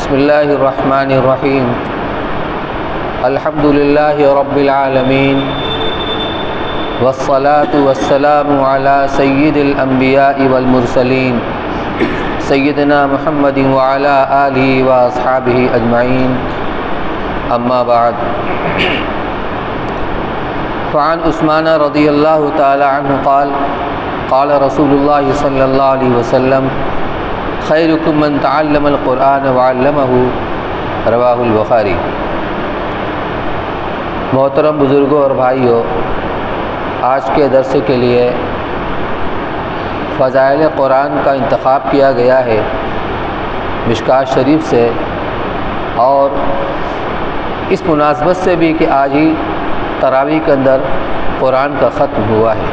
بسم اللہ الرحمن الرحیم الحمد للہ رب العالمین والصلاة والسلام علی سید الانبیاء والمرسلین سیدنا محمد وعلی آلہ واصحابہ اجمعین اما بعد فعن عثمان رضی اللہ تعالی عنہ قال قال رسول اللہ صلی اللہ علیہ وسلم خیرکم من تعلم القرآن وعلمہ رواہ البخاری۔ محترم بزرگوں اور بھائیوں، آج کے درس کے لیے فضائل قرآن کا انتخاب کیا گیا ہے مشکوٰۃ شریف سے، اور اس مناسبت سے بھی کہ آج ہی تراویح کے اندر قرآن کا ختم ہوا ہے۔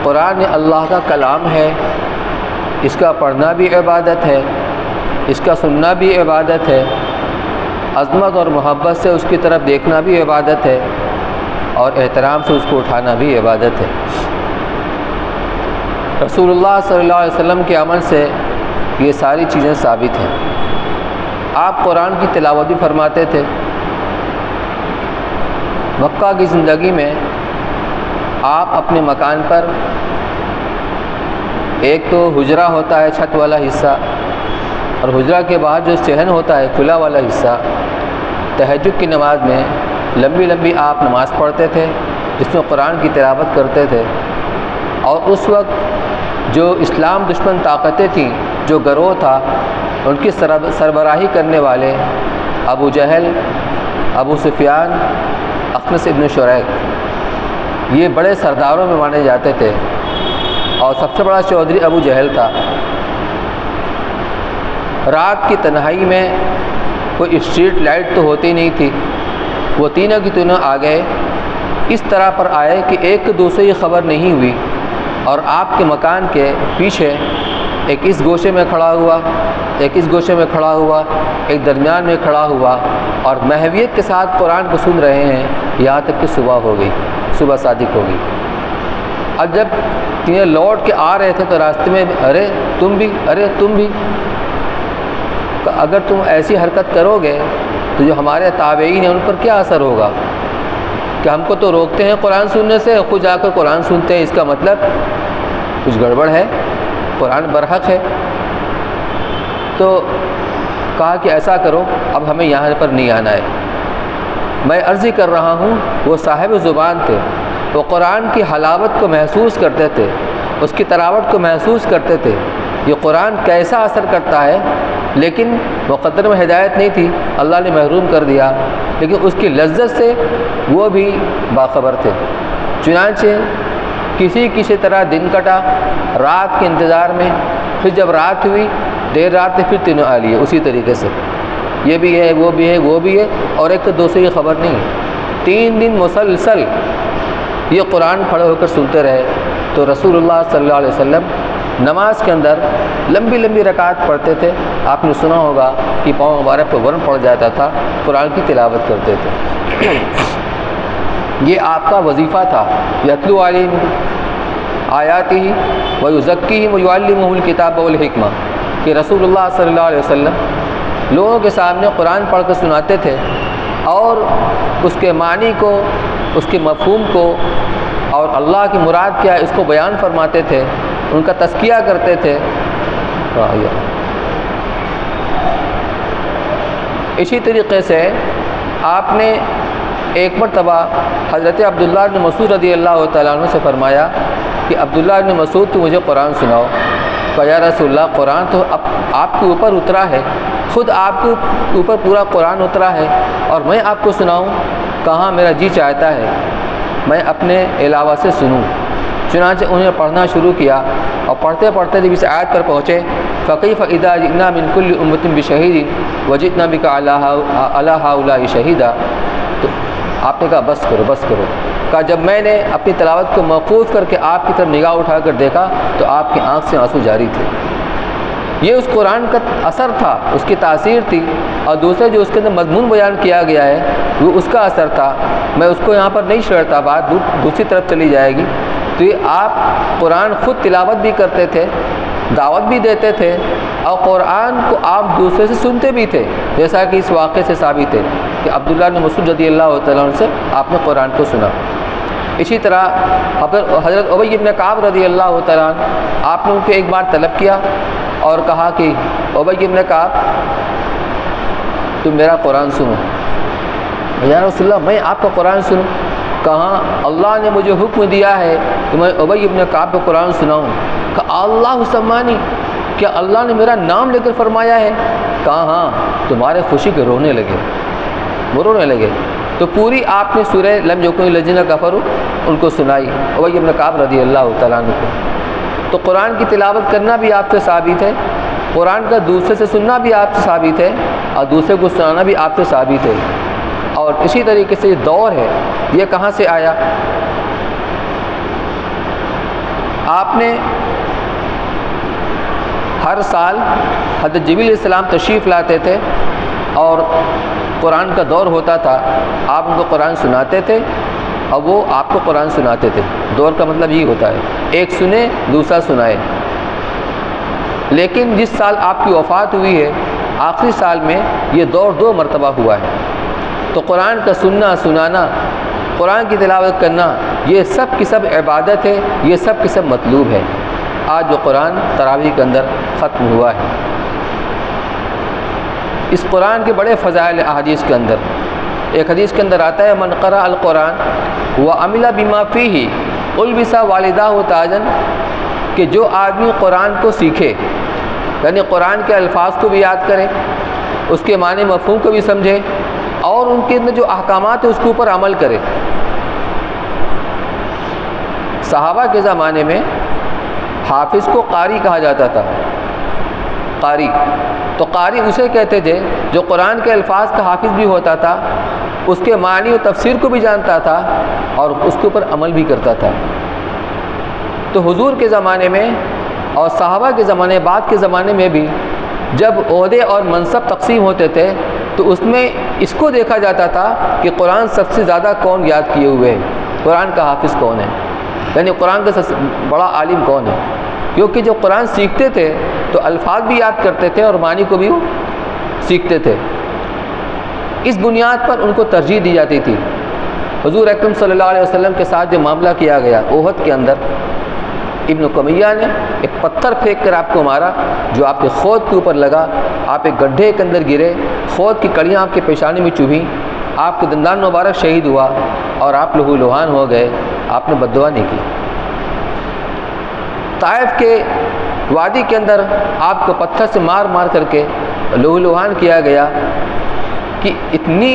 قرآن اللہ کا کلام ہے، اس کا پڑھنا بھی عبادت ہے، اس کا سننا بھی عبادت ہے، عظمت اور محبت سے اس کی طرف دیکھنا بھی عبادت ہے، اور احترام سے اس کو اٹھانا بھی عبادت ہے۔ رسول اللہ صلی اللہ علیہ وسلم کے عمل سے یہ ساری چیزیں ثابت ہیں۔ آپ قرآن کی تلاوت بھی فرماتے تھے۔ مکہ کی زندگی میں آپ اپنے مکان پر، ایک تو حجرہ ہوتا ہے چھت والا حصہ، اور حجرہ کے باہر جو صحن ہوتا ہے کھلا والا حصہ، تہجد کی نماز میں لمبی لمبی آپ نماز پڑھتے تھے جس میں قرآن کی تلاوت کرتے تھے۔ اور اس وقت جو اسلام دشمن طاقتیں تھیں، جو گروہ تھا، ان کی سربراہی کرنے والے ابو جہل، ابو سفیان، اخنس ابن شریک، یہ بڑے سرداروں میں مانے جاتے تھے، اور سب سے بڑا چودھری ابو جہل تھا۔ رات کی تنہائی میں کوئی اسٹریٹ لائٹ تو ہوتی نہیں تھی، وہ تینوں کی تینوں آ گئے، اس طرح پر آئے کہ ایک دوسرے کی خبر نہیں ہوئی، اور آپ کے مکان کے پیچھے ایک اس گوشے میں کھڑا ہوا، ایک اس گوشے میں کھڑا ہوا، ایک درمیان میں کھڑا ہوا، اور محویت کے ساتھ قرآن کو سن رہے ہیں یہاں تک کہ صبح ہو گئی، صبح صادق ہو گئی۔ اب جب یہ لوٹ کے آ رہے تھے تو راستے میں ارے تم بھی، اگر تم ایسی حرکت کرو گے تو جو ہمارے تابعین ہیں ان پر کیا اثر ہوگا کہ ہم کو تو روکتے ہیں قرآن سننے سے، خود جا کر قرآن سنتے ہیں، اس کا مطلب کچھ گڑبڑ ہے، قرآن برحق ہے۔ تو کہا کہ ایسا کرو، اب ہمیں یہاں پر نہیں آنا ہے۔ میں عرض ہی کر رہا ہوں، وہ صاحب زبان تھے، وہ قرآن کی حلاوت کو محسوس کرتے تھے، اس کی تلاوت کو محسوس کرتے تھے، یہ قرآن کیسا اثر کرتا ہے، لیکن مقدر میں ہدایت نہیں تھی، اللہ نے محروم کر دیا، لیکن اس کی لذت سے وہ بھی باخبر تھے۔ چنانچہ کسی طرح دن کٹا رات کے انتظار میں، پھر جب رات ہوئی دیر رات میں پھر تینوں آ لیے اسی طریقے سے، یہ بھی ہے وہ بھی ہے وہ بھی ہے، اور ایک دوسرے کی خبر نہیں ہے۔ 3 دن مسلسل یہ قرآن کھڑے ہو کر سنتے رہے۔ تو رسول اللہ صلی اللہ علیہ وسلم نماز کے اندر لمبی لمبی رکعت پڑھتے تھے، آپ نے سنا ہوگا کہ پاؤں مبارک پہ ورم پڑ جاتا تھا، قرآن کی تلاوت کرتے تھے۔ یہ آپ کا وظیفہ تھا، یتلو علیہم آیاتہ ویزکیہم ویعلمہم الکتاب والحکمہ، کہ رسول اللہ صلی اللہ علیہ وسلم لوگوں کے سامنے قرآن پڑھ کر سناتے تھے، اور اس کے معنی کو، اس کے مفہوم کو، اور اللہ کی مراد کیا ہے اس کو بیان فرماتے تھے، ان کا تزکیہ کرتے تھے۔ اسی طریقے سے آپ نے ایک مرتبہ حضرت عبداللہ بن مسعود رضی اللہ تعالیٰ عنہ سے فرمایا کہ عبداللہ بن مسعود تو مجھے قرآن سناؤ۔ کہا یا رسول اللہ قرآن تو اب آپ کے اوپر اترا ہے، خود آپ کے اوپر پورا قرآن اترا ہے، اور میں آپ کو سناؤں؟ کہاں میرا جی چاہتا ہے میں اپنے علاوہ سے سنوں۔ چنانچہ انہیں پڑھنا شروع کیا، اور پڑھتے پڑھتے جب اس آیت پر پہنچے فَكَيْفَ إِذَا جِئْنَا مِنْ كُلِّ أُمَّةٍ بِشَهِيدٍ وَجِئْنَا بِكَ عَلَىٰ هَٰؤُلَاءِ شَهِيدًا، تو آپ نے کہا بس کرو۔ کہا جب میں نے اپنی تلاوت کو موقوف کر کے آپ کی طرف نگاہ اٹھا کر دیکھا تو آپ کی آنکھ سے آنسو جاری تھے۔ یہ اس قرآن کا اثر تھا، اس کی تاثیر تھی، اور دوسرے جو اس کے اندر مضمون بیان کیا گیا ہے وہ اس کا اثر تھا۔ میں اس کو یہاں پر نہیں چھیڑتا، بات دوسری طرف چلی جائے گی۔ تو یہ آپ قرآن خود تلاوت بھی کرتے تھے، دعوت بھی دیتے تھے اور قرآن کو آپ دوسرے سے سنتے بھی تھے، جیسا کہ اس واقعے سے ثابت ہے کہ عبداللہ بن مسعود رضی اللہ تعالیٰ عنہ سے آپ نے قرآن کو سنا۔ اسی طرح حضرت ابی بن کعب رضی اللہ تعالیٰ عنہ، آپ نے ان کو ایک بار طلب کیا اور کہا کہ ابی بن کعب تم میرا قرآن سنو۔ یا رسول اللہ میں آپ کا قرآن سنوں؟ کہاں اللہ نے مجھے حکم دیا ہے کہ میں ابی بن کعب کو قرآن سناؤں۔ کہا اللہ سمانی، کیا اللہ نے میرا نام لے کر فرمایا ہے؟ کہا ہاں، تمہارے خوشی کے رونے لگے، وہ رونے لگے۔ تو پوری آپ نے سورہ لم یکن الذین کفروا ان کو سنائی، ابی بن کعب رضی اللہ تعالیٰ عنہ کو۔ تو قرآن کی تلاوت کرنا بھی آپ سے ثابت ہے، قرآن کا دوسرے سے سننا بھی آپ سے ثابت ہے، اور دوسرے کو سنانا بھی آپ سے ثابت ہے۔ اور اسی طریقے سے یہ دور ہے، یہ کہاں سے آیا؟ آپ نے ہر سال حضرت جبریل علیہ السلام تشریف لاتے تھے اور قرآن کا دور ہوتا تھا، آپ ان کو قرآن سناتے تھے اور وہ آپ کو قرآن سناتے تھے۔ دور کا مطلب یہی ہوتا ہے، ایک سنے دوسرا سنائے۔ لیکن جس سال آپ کی وفات ہوئی ہے، آخری سال میں یہ دور 2 مرتبہ ہوا ہے۔ تو قرآن کا سننا سنانا، قرآن کی تلاوت کرنا، یہ سب کی سب عبادت ہے، یہ سب کی سب مطلوب ہے۔ آج جو قرآن تراویح کے اندر ختم ہوا ہے، اس قرآن کے بڑے فضائل احادیث کے اندر، ایک حدیث کے اندر آتا ہے من قرأ القرآن وعمل بما فیہ البس والداہ تاجا، کہ جو آدمی قرآن کو سیکھے، یعنی قرآن کے الفاظ کو بھی یاد کرے، اس کے معنی مفہوم کو بھی سمجھے، اور ان کے اندر جو احکامات ہیں اس کے اوپر عمل کرے۔ صحابہ کے زمانے میں حافظ کو قاری کہا جاتا تھا، قاری۔ تو قاری اسے کہتے تھے جو قرآن کے الفاظ کا حافظ بھی ہوتا تھا، اس کے معنی و تفسیر کو بھی جانتا تھا اور اس کے اوپر عمل بھی کرتا تھا۔ تو حضور کے زمانے میں اور صحابہ کے زمانے، بعد کے زمانے میں بھی جب عہدے اور منصب تقسیم ہوتے تھے تو اس میں اس کو دیکھا جاتا تھا کہ قرآن سب سے زیادہ کون یاد کیے ہوئے ہے، قرآن کا حافظ کون ہے، یعنی قرآن کا سب سے بڑا عالم کون ہے۔ کیونکہ جب قرآن سیکھتے تھے تو الفاظ بھی یاد کرتے تھے اور معنی کو بھی وہ سیکھتے تھے۔ اس بنیاد پر ان کو ترجیح دی جاتی تھی۔ حضور اکرم صلی اللہ علیہ وسلم کے ساتھ جو معاملہ کیا گیا احد کے اندر، ابن قمیہ نے ایک پتھر پھینک کر آپ کو مارا جو آپ کے خود کے اوپر لگا، آپ ایک گڈھے کے اندر گرے، خود کی کڑیاں آپ کے پیشانی میں چبھیں، آپ کے دندان مبارک شہید ہوا اور آپ لہو لہان ہو گئے، آپ نے بد دعا نہیں کی۔ طائف کے وادی کے اندر آپ کو پتھر سے مار مار کر کے لہو لہان کیا گیا کہ اتنی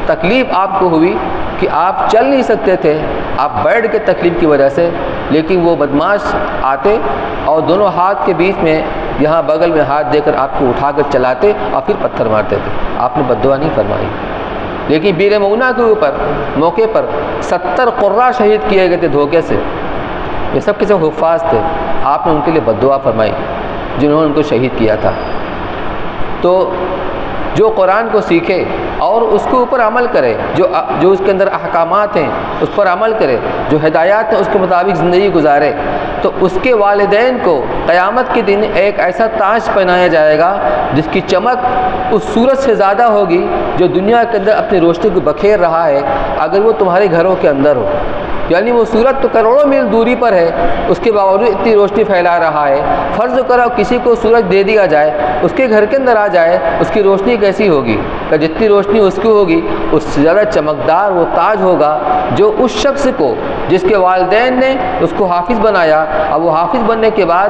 تکلیف آپ کو ہوئی کہ آپ چل نہیں سکتے تھے، آپ بیٹھ کے تکلیف کی وجہ سے، لیکن وہ بدماش آتے اور دونوں ہاتھ کے بیچ میں یہاں بغل میں ہاتھ دے کر آپ کو اٹھا کر چلاتے اور پھر پتھر مارتے تھے۔ آپ نے بد دعا نہیں فرمائی۔ لیکن بیر مؤونہ کے اوپر موقع پر 70 قرہ شہید کیے گئے تھے دھوکے سے، یہ سب کے سب حفاظ تھے، آپ نے ان کے لیے بد دعا فرمائی جنہوں نے ان کو شہید کیا تھا۔ تو جو قرآن کو سیکھے اور اس کے اوپر عمل کرے، جو اس کے اندر احکامات ہیں اس پر عمل کرے، جو ہدایات ہیں اس کے مطابق زندگی گزارے، تو اس کے والدین کو قیامت کے دن ایک ایسا تاج پہنایا جائے گا جس کی چمک اس سورج سے زیادہ ہوگی جو دنیا کے اندر اپنی روشنی کو بکھیر رہا ہے اگر وہ تمہارے گھروں کے اندر ہو۔ یعنی وہ سورج تو کروڑوں میل دوری پر ہے، اس کے باوجود اتنی روشنی پھیلا رہا ہے۔ فرض کرو کسی کو سورج دے دیا جائے، اس کے گھر کے اندر آ جائے، اس کی روشنی کیسی ہوگی؟ کہ جتنی روشنی اس کی ہوگی اس سے زیادہ چمکدار وہ تاج ہوگا جو اس شخص کو، جس کے والدین نے اس کو حافظ بنایا، اب وہ حافظ بننے کے بعد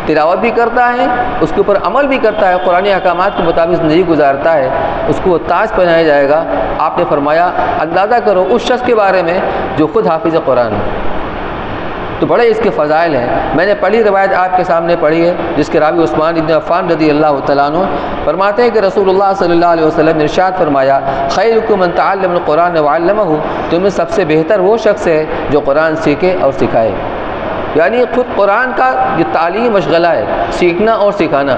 تلاوت بھی کرتا ہے، اس کے اوپر عمل بھی کرتا ہے، قرآن احکامات کے مطابق زندگی گزارتا ہے، اس کو وہ تاج پہنایا جائے گا۔ آپ نے فرمایا اندازہ کرو اس شخص کے بارے میں جو خود حافظ قرآن ہے۔ تو بڑے اس کے فضائل ہیں۔ میں نے پہلی روایت آپ کے سامنے پڑھی ہے جس کے راوی عثمان بن عفان رضی اللہ تعالیٰ عنہ فرماتے ہیں کہ رسول اللہ صلی اللہ علیہ وسلم نے ارشاد فرمایا خیرکم من تعلم القرآن وعلمہ، تم میں سب سے بہتر وہ شخص ہے جو قرآن سیکھے اور سکھائے۔ یعنی خود قرآن کا یہ تعلیم مشغلہ ہے، سیکھنا اور سکھانا۔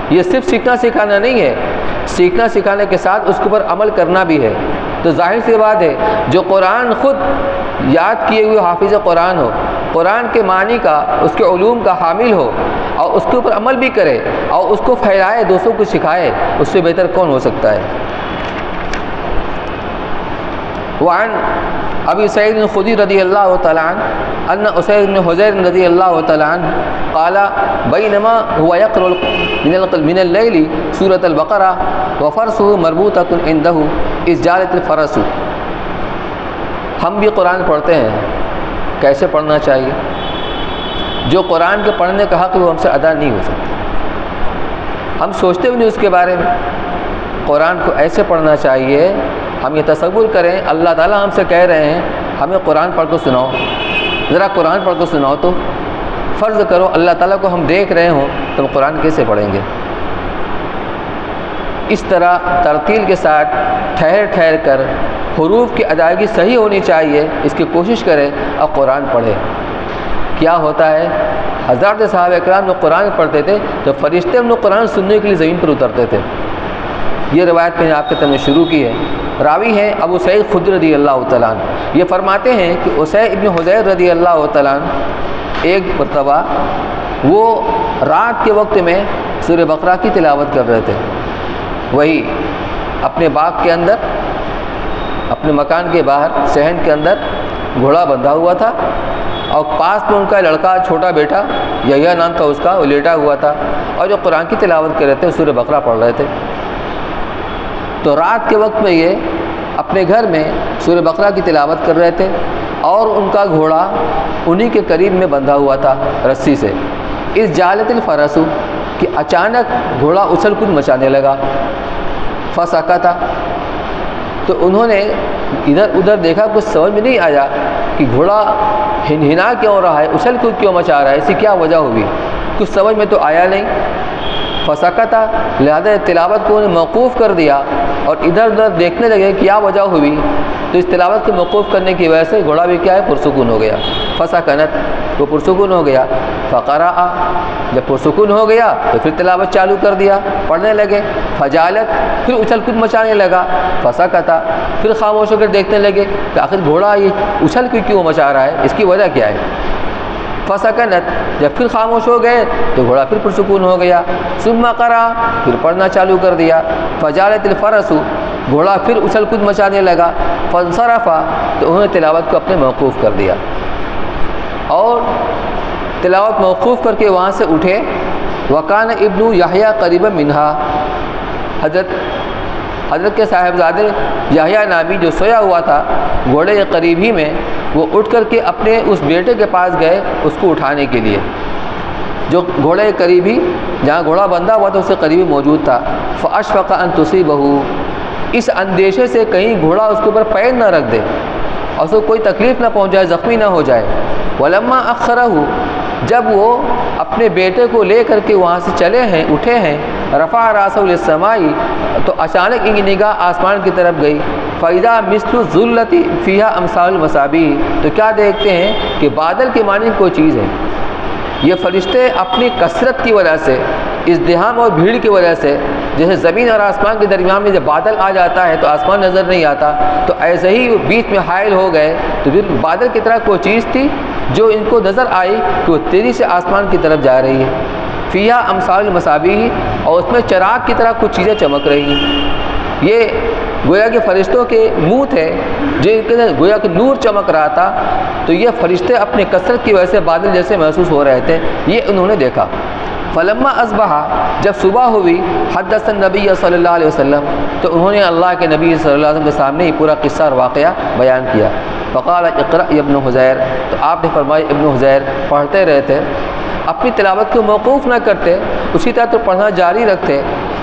یہ صرف سیکھنا سکھانا نہیں ہے، سیکھنا سکھانے کے ساتھ اس کے اوپر عمل کرنا بھی ہے۔ تو ظاہر سی بات ہے جو قرآن خود یاد کیے ہوئے حافظ قرآن ہو، قرآن کے معنی کا، اس کے علوم کا حامل ہو اور اس کے اوپر عمل بھی کرے اور اس کو پھیلائے، دوسروں کو سکھائے، اس سے بہتر کون ہو سکتا ہے؟ وعن ابی سعید الخدری رضی اللہ تعالیٰ عنہ ان اسید بن حضیر رضی اللہ تعالیٰ عنہ قال بینما هو يقرأ من اللیل سورة البقرہ وفرسه مربوطة عنده اذ جالت الفرس۔ ہم بھی قرآن پڑھتے ہیں، کیسے پڑھنا چاہیے؟ جو قرآن کے پڑھنے کا حق وہ ہم سے ادا نہیں ہو سکتا، ہم سوچتے بھی نہیں اس کے بارے میں۔ قرآن کو ایسے پڑھنا چاہیے، ہم یہ تصور کریں اللہ تعالیٰ ہم سے کہہ رہے ہیں ہمیں قرآن پڑھ کر سناؤ، ذرا قرآن پڑھ کر سناؤ، تو فرض کرو اللہ تعالیٰ کو ہم دیکھ رہے ہوں تو ہم قرآن کیسے پڑھیں گے؟ اس طرح ترتیل کے ساتھ ٹھہر ٹھہر کر حروف کی ادائیگی صحیح ہونی چاہیے، اس کی کوشش کریں اور قرآن پڑھیں۔ کیا ہوتا ہے، حضرات صحابہ اکرام جو قرآن پڑھتے تھے تو فرشتے ان کو قرآن سننے کے لیے زمین پر اترتے تھے۔ یہ روایت میں نے آپ کے سامنے شروع کی ہے۔ راوی ہیں ابو سعید خدری رضی اللہ تعالیٰ عنہ، یہ فرماتے ہیں کہ اسید ابن حضیر رضی اللہ تعالیٰ عنہ ایک مرتبہ وہ رات کے وقت میں سورہ بقرہ کی تلاوت کر رہے تھے، وہی اپنے باغ کے اندر، اپنے مکان کے باہر صحن کے اندر گھوڑا بندھا ہوا تھا اور پاس میں ان کا لڑکا چھوٹا بیٹا یحییٰ نام تھا اس کا، وہ لیٹا ہوا تھا اور جو قرآن کی تلاوت کر رہے تھے، سورہ بقرہ پڑھ رہے تھے۔ تو رات کے وقت میں یہ اپنے گھر میں سورہ بقرہ کی تلاوت کر رہے تھے اور ان کا گھوڑا انہی کے قریب میں بندھا ہوا تھا رسی سے۔ اس جالت الفرس کہ اچانک گھوڑا اچھل کود مچانے لگا، فسکتا، تو انہوں نے ادھر ادھر دیکھا، کچھ سمجھ میں نہیں آیا کہ گھوڑا ہنہنا کیوں رہا ہے، اچھل کود کیوں مچا رہا ہے، اسی کیا وجہ ہوگی، کچھ سمجھ میں تو آیا نہیں۔ فسکتا، لہذا تلاوت کو انہیں موقوف کر دیا اور ادھر ادھر دیکھنے لگے کیا وجہ ہوئی، تو اس تلاوت کو موقوف کرنے کی وجہ سے گھوڑا بھی کیا ہے، پرسکون ہو گیا۔ فسکنت، وہ پرسکون ہو گیا۔ فقرأ، جب پرسکون ہو گیا تو پھر تلاوت چالو کر دیا، پڑھنے لگے۔ فجالت، پھر اچھل کود مچانے لگا۔ فسکتا، پھر خاموش ہو کر دیکھنے لگے کہ آخر گھوڑا یہ اچھل کود کیوں مچا رہا ہے، اس کی وجہ کیا ہے۔ فسکنت، جب پھر خاموش ہو گئے تو گھوڑا پھر پرسکون ہو گیا۔ ثم قرأ، پھر پڑھنا چالو کر دیا۔ فجالت الفرس، گھوڑا پھر اچھل کود مچانے لگا۔ فانصرف، تو انہوں نے تلاوت کو اپنے موقوف کر دیا اور تلاوت موقوف کر کے وہاں سے اٹھے۔ وکان ابن یحییٰ قریبا منہا، حضرت کے صاحبزادے یحییٰ نامی جو سویا ہوا تھا گھوڑے کے قریب ہی میں، وہ اٹھ کر کے اپنے اس بیٹے کے پاس گئے اس کو اٹھانے کے لیے، جو گھوڑے کے قریب ہی جہاں گھوڑا بندھا ہوا تھا اس کے قریب ہی موجود تھا۔ فاشفق ان تصیبہ، اس اندیشے سے کہیں گھوڑا اس کے اوپر پیر نہ رکھ دے اور اس کو کوئی تکلیف نہ پہنچائے، زخمی نہ ہو جائے۔ ولما اخرہ، جب وہ اپنے بیٹے کو لے کر کے وہاں سے چلے ہیں، اٹھے ہیں، رفع راسہ للسماء، تو اچانک ان کی نگاہ آسمان کی طرف گئی۔ فاذا مثل الظلۃ فیہا امثال المصابیح، تو کیا دیکھتے ہیں کہ بادل کے مانند کوئی چیز ہے۔ یہ فرشتے اپنی کثرت کی وجہ سے، ازدحام اور بھیڑ کی وجہ سے، جیسے زمین اور آسمان کے درمیان میں جب بادل آ جاتا ہے تو آسمان نظر نہیں آتا، تو ایسے ہی بیچ میں حائل ہو گئے، تو پھر بادل کی طرح کوئی چیز تھی جو ان کو نظر آئی کہ وہ تیزی سے آسمان کی طرف جا رہی ہے۔ فیہا امثال المصابیح، اور اس میں چراغ کی طرح کچھ چیزیں چمک رہی ہیں۔ یہ گویا کہ فرشتوں کے منہ تھے جن کے گویا کہ نور چمک رہا تھا، تو یہ فرشتے اپنے کثرت کی وجہ سے بادل جیسے محسوس ہو رہے تھے، یہ انہوں نے دیکھا۔ فلما اصبح، جب صبح ہوئی، حدث النبی صلی اللہ علیہ وسلم، تو انہوں نے اللہ کے نبی صلی اللہ علیہ وسلم کے سامنے یہ پورا قصہ اور واقعہ بیان کیا۔ فقال اقرأ یا ابن حذیر، تو آپ نے فرمایا ابن حذیر پڑھتے رہتے، اپنی تلاوت کو موقوف نہ کرتے، اسی طرح تو پڑھنا جاری رکھتے۔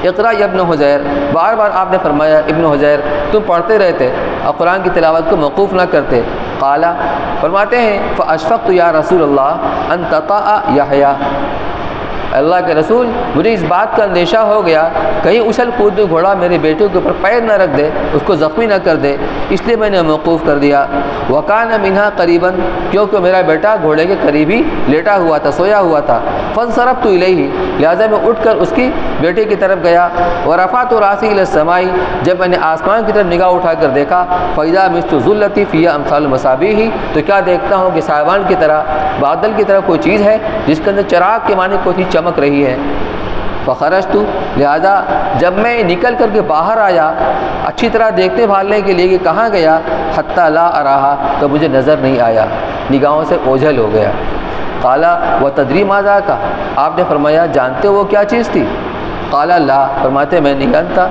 اقرأ یا ابن حذیر، بار بار آپ نے فرمایا ابن حذیر تم پڑھتے رہتے اور قرآن کی تلاوت کو موقوف نہ کرتے۔ قال، فرماتے ہیں فاشفقت یا رسول اللہ ان تطأ یحییٰ، اللہ کے رسول مجھے اس بات کا اندیشہ ہو گیا کہیں اچھل کود میں گھوڑا میرے بیٹے کے اوپر پیر نہ رکھ دے، اس کو زخمی نہ کر دے، اس لیے میں نے موقوف کر دیا۔ وکان منہا قریباً، کیونکہ میرا بیٹا گھوڑے کے قریب ہی لیٹا ہوا تھا، سویا ہوا تھا۔ فانصرفت الیہ، لہٰذا میں اٹھ کر اس کی بیٹے کی طرف گیا۔ ورفعت راسی الی السماء، جب میں نے آسمان کی طرف نگاہ اٹھا کر دیکھا، فاذا مثل ظلتی فیہا امثال المصابیح، تو کیا دیکھتا ہوں کہ سائبان کی طرح، بادل کی طرح کوئی چیز ہے جس کے اندر چراغ کے معنی کوئی چیز چمک رہی ہے۔ فخرجت، لہذا جب میں نکل کر کے باہر آیا اچھی طرح دیکھنے بھالنے کے لیے کہ کہاں گیا، حتی لا اراہا، تو مجھے نظر نہیں آیا، نگاہوں سے اوجھل ہو گیا۔ قال وتدری ما ذاک، آپ نے فرمایا جانتے ہو وہ کیا چیز تھی؟ قال لا، فرماتے میں نہیں جانتا۔